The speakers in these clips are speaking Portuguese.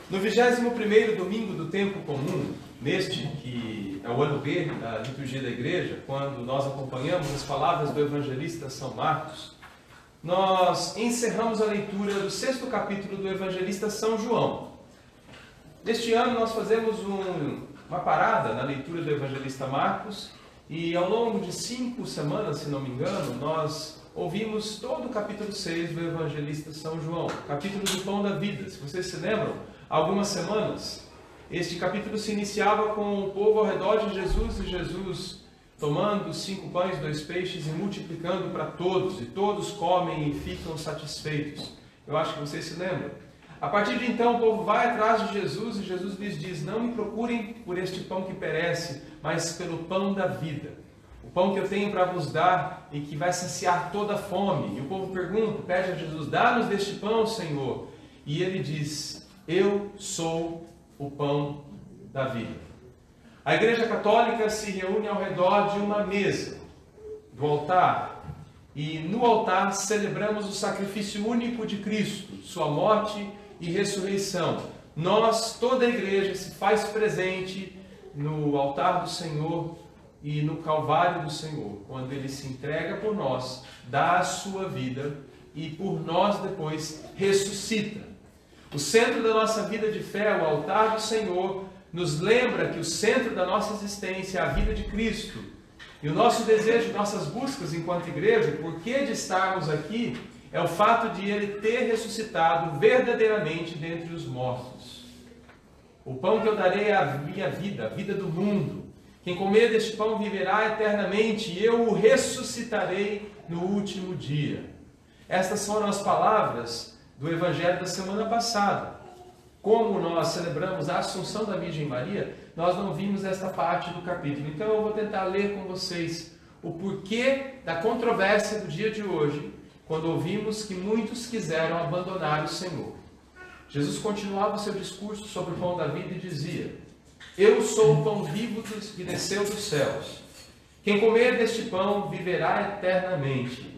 No 21º domingo do tempo comum, neste que é o ano B da liturgia da igreja, quando nós acompanhamos as palavras do evangelista São Marcos, nós encerramos a leitura do 6º capítulo do evangelista São João. Neste ano nós fazemos uma parada na leitura do evangelista Marcos e ao longo de 5 semanas, se não me engano, nós ouvimos todo o capítulo 6 do evangelista São João, capítulo do Pão da Vida. Se vocês se lembram, há algumas semanas, este capítulo se iniciava com o povo ao redor de Jesus e Jesus tomando 5 pães, 2 peixes e multiplicando para todos, e todos comem e ficam satisfeitos. Eu acho que vocês se lembram. A partir de então, o povo vai atrás de Jesus e Jesus lhes diz: não me procurem por este pão que perece, mas pelo pão da vida. O pão que eu tenho para vos dar e que vai saciar toda a fome. E o povo pergunta, pede a Jesus: dá-nos deste pão, Senhor. E ele diz: eu sou o pão da vida. A Igreja Católica se reúne ao redor de uma mesa, do altar. E no altar celebramos o sacrifício único de Cristo, sua morte e ressurreição. Nós, toda a igreja, se faz presente no altar do Senhor e no Calvário do Senhor, quando Ele se entrega por nós, dá a sua vida e por nós depois ressuscita. O centro da nossa vida de fé, o altar do Senhor, nos lembra que o centro da nossa existência é a vida de Cristo. E o nosso desejo, nossas buscas enquanto igreja, por que de estarmos aqui, é o fato de Ele ter ressuscitado verdadeiramente dentre os mortos. O pão que eu darei é a minha vida, a vida do mundo. Quem comer deste pão viverá eternamente, e eu o ressuscitarei no último dia. Estas foram as palavras do Evangelho da semana passada. Como nós celebramos a Assunção da Virgem Maria, nós não vimos esta parte do capítulo. Então eu vou tentar ler com vocês o porquê da controvérsia do dia de hoje, quando ouvimos que muitos quiseram abandonar o Senhor. Jesus continuava o seu discurso sobre o pão da vida e dizia: eu sou o pão vivo que desceu dos céus. Quem comer deste pão viverá eternamente.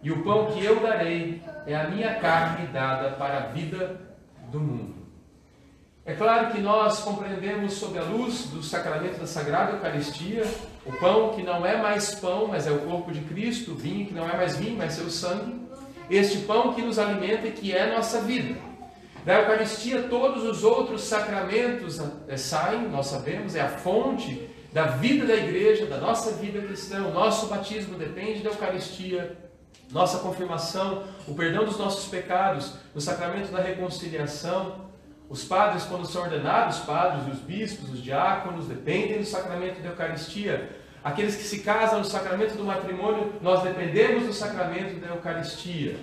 E o pão que eu darei é a minha carne dada para a vida do mundo. É claro que nós compreendemos sob a luz do sacramento da Sagrada Eucaristia, o pão que não é mais pão, mas é o corpo de Cristo, o vinho que não é mais vinho, mas seu sangue, este pão que nos alimenta e que é nossa vida. Da Eucaristia, todos os outros sacramentos saem, nós sabemos, é a fonte da vida da igreja, da nossa vida cristã. O nosso batismo depende da Eucaristia, nossa confirmação, o perdão dos nossos pecados, o sacramento da reconciliação. Os padres, quando são ordenados, padres, os bispos, os diáconos, dependem do sacramento da Eucaristia. Aqueles que se casam no sacramento do matrimônio, nós dependemos do sacramento da Eucaristia.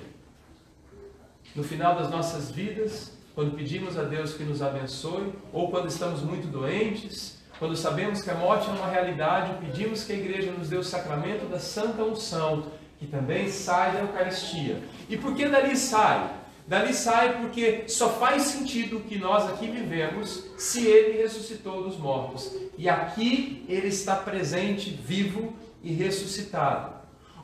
No final das nossas vidas, quando pedimos a Deus que nos abençoe, ou quando estamos muito doentes, quando sabemos que a morte é uma realidade, pedimos que a igreja nos dê o sacramento da Santa Unção, que também sai da Eucaristia. E por que dali sai? Dali sai porque só faz sentido o que nós aqui vivemos se Ele ressuscitou dos mortos. E aqui Ele está presente, vivo e ressuscitado.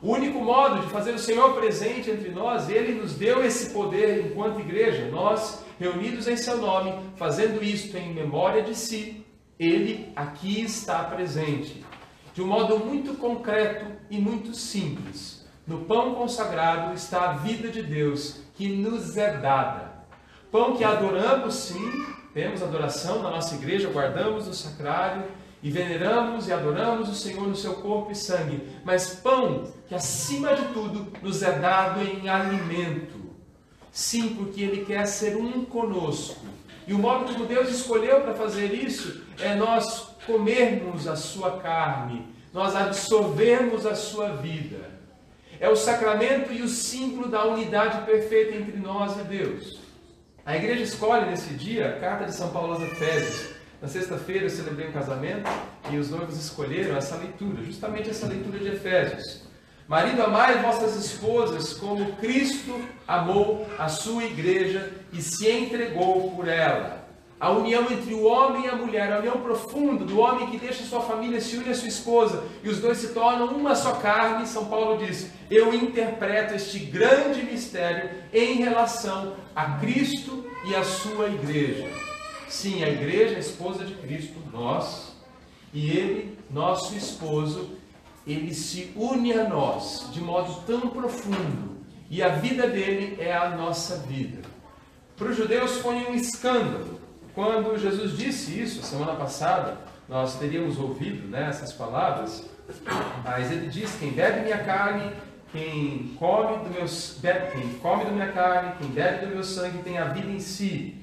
O único modo de fazer o Senhor presente entre nós, Ele nos deu esse poder enquanto igreja. Nós, reunidos em Seu nome, fazendo isto em memória de si, Ele aqui está presente. De um modo muito concreto e muito simples. No pão consagrado está a vida de Deus, que nos é dada. Pão que adoramos, sim, temos adoração na nossa igreja, guardamos no sacrário e veneramos e adoramos o Senhor no seu corpo e sangue. Mas pão que, acima de tudo, nos é dado em alimento. Sim, porque Ele quer ser um conosco. E o modo como Deus escolheu para fazer isso é nós comermos a sua carne, nós absorvermos a sua vida. É o sacramento e o símbolo da unidade perfeita entre nós e Deus. A igreja escolhe nesse dia a carta de São Paulo aos Efésios. Na sexta-feira eu celebrei um casamento e os noivos escolheram essa leitura, justamente essa leitura de Efésios. Marido, amai vossas esposas como Cristo amou a sua igreja e se entregou por ela. A união entre o homem e a mulher, a união profunda do homem que deixa sua família, se une à sua esposa, e os dois se tornam uma só carne. São Paulo diz: eu interpreto este grande mistério em relação a Cristo e a sua igreja. Sim, a igreja é a esposa de Cristo, nós, e Ele, nosso esposo, Ele se une a nós de modo tão profundo, e a vida dele é a nossa vida. Para os judeus foi um escândalo. Quando Jesus disse isso, semana passada, nós teríamos ouvido essas palavras, mas ele diz: quem bebe minha carne, quem come do minha carne, quem bebe do meu sangue tem a vida em si.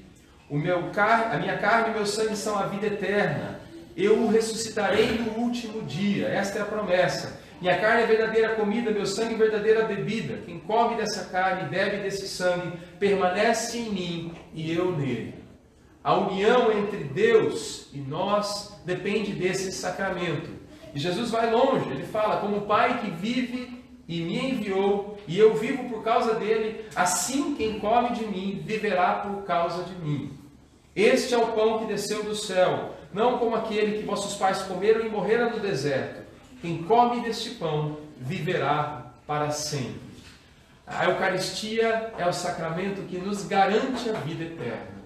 A minha carne e o meu sangue são a vida eterna. Eu o ressuscitarei no último dia. Esta é a promessa. Minha carne é verdadeira comida, meu sangue é verdadeira bebida. Quem come dessa carne e bebe desse sangue permanece em mim e eu nele. A união entre Deus e nós depende desse sacramento. E Jesus vai longe, ele fala: como o Pai que vive e me enviou, e eu vivo por causa dele, assim quem come de mim viverá por causa de mim. Este é o pão que desceu do céu, não como aquele que vossos pais comeram e morreram no deserto. Quem come deste pão viverá para sempre. A Eucaristia é o sacramento que nos garante a vida eterna.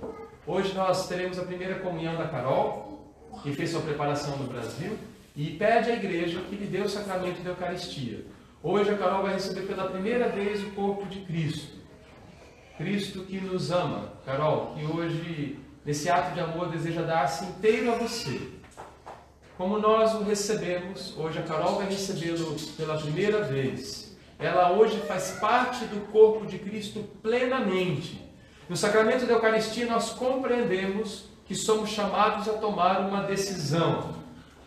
Hoje nós teremos a primeira comunhão da Carol, que fez sua preparação no Brasil, e pede à igreja que lhe dê o sacramento da Eucaristia. Hoje a Carol vai receber pela primeira vez o corpo de Cristo. Cristo que nos ama. Carol, que hoje, nesse ato de amor, deseja dar-se inteiro a você. Como nós o recebemos, hoje a Carol vai recebê-lo pela primeira vez. Ela hoje faz parte do corpo de Cristo plenamente. No sacramento da Eucaristia nós compreendemos que somos chamados a tomar uma decisão.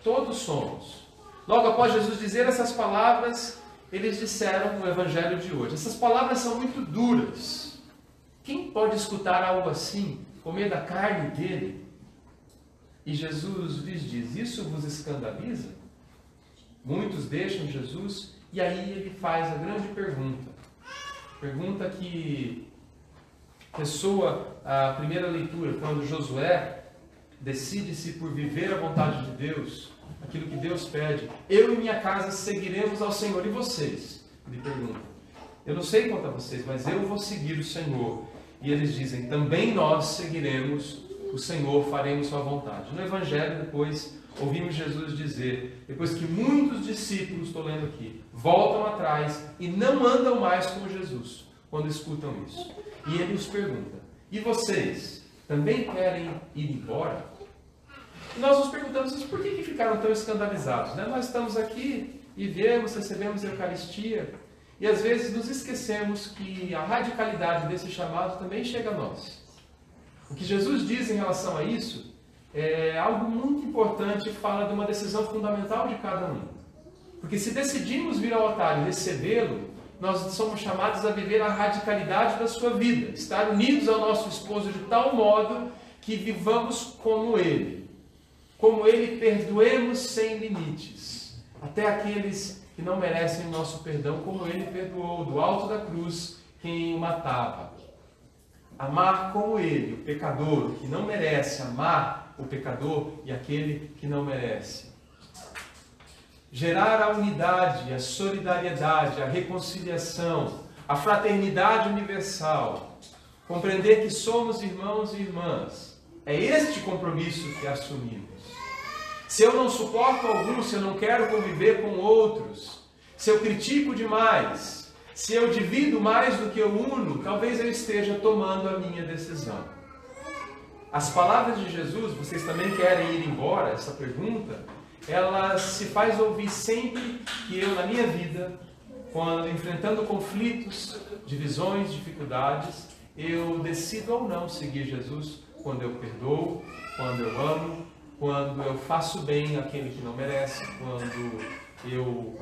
Todos somos. Logo após Jesus dizer essas palavras, eles disseram no Evangelho de hoje: essas palavras são muito duras. Quem pode escutar algo assim, comer da carne dele? E Jesus lhes diz: isso vos escandaliza? Muitos deixam Jesus, e aí ele faz a grande pergunta. Pergunta que ressoa a primeira leitura, quando Josué decide-se por viver a vontade de Deus, aquilo que Deus pede. Eu e minha casa seguiremos ao Senhor. E vocês? Ele pergunta. Eu não sei quanto a vocês, mas eu vou seguir o Senhor. E eles dizem: também nós seguiremos o Senhor, faremos sua vontade. No Evangelho, depois, ouvimos Jesus dizer, depois que muitos discípulos, estou lendo aqui, voltam atrás e não andam mais com Jesus, quando escutam isso. E ele os pergunta: e vocês também querem ir embora? E nós nos perguntamos: por que ficaram tão escandalizados? Nós estamos aqui e recebemos a Eucaristia, e às vezes nos esquecemos que a radicalidade desse chamado também chega a nós. O que Jesus diz em relação a isso é algo muito importante, fala de uma decisão fundamental de cada um. Porque se decidimos vir ao altar e recebê-lo, nós somos chamados a viver a radicalidade da sua vida, estar unidos ao nosso esposo de tal modo que vivamos como ele. Como ele, perdoemos sem limites, até aqueles que não merecem o nosso perdão, como ele perdoou do alto da cruz quem o matava. Amar como ele, o pecador, que não merece, amar o pecador e aquele que não merece. Gerar a unidade, a solidariedade, a reconciliação, a fraternidade universal. Compreender que somos irmãos e irmãs. É este compromisso que assumimos. Se eu não suporto algum, se eu não quero conviver com outros, se eu critico demais, se eu divido mais do que eu uno, talvez eu esteja tomando a minha decisão. As palavras de Jesus, vocês também querem ir embora? Essa pergunta, ela se faz ouvir sempre que eu, na minha vida, quando enfrentando conflitos, divisões, dificuldades, eu decido ou não seguir Jesus, quando eu perdoo, quando eu amo, quando eu faço bem àquele que não merece, quando eu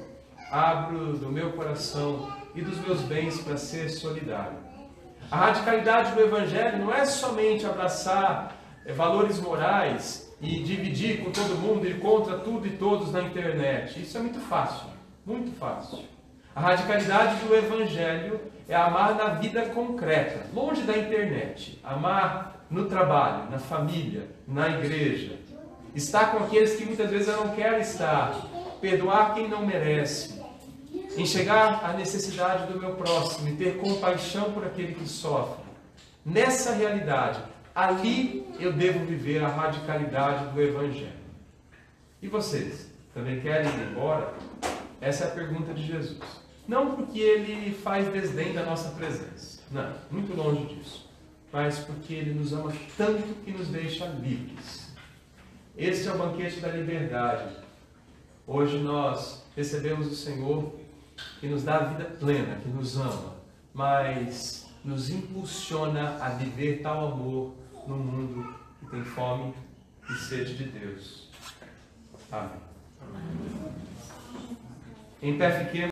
abro do meu coração e dos meus bens para ser solidário. A radicalidade do Evangelho não é somente abraçar valores morais e dividir com todo mundo e contra tudo e todos na internet. Isso é muito fácil, muito fácil. A radicalidade do Evangelho é amar na vida concreta, longe da internet. Amar no trabalho, na família, na igreja. Estar com aqueles que muitas vezes eu não quero estar. Perdoar quem não merece. Enxergar a necessidade do meu próximo e ter compaixão por aquele que sofre. Nessa realidade, ali eu devo viver a radicalidade do Evangelho. E vocês, também querem ir embora? Essa é a pergunta de Jesus. Não porque ele faz desdém da nossa presença. Não, muito longe disso. Mas porque ele nos ama tanto que nos deixa livres. Esse é o banquete da liberdade. Hoje nós recebemos o Senhor que nos dá a vida plena, que nos ama, mas nos impulsiona a viver tal amor no mundo que tem fome e sede de Deus. Amém. Em pé fiquemos.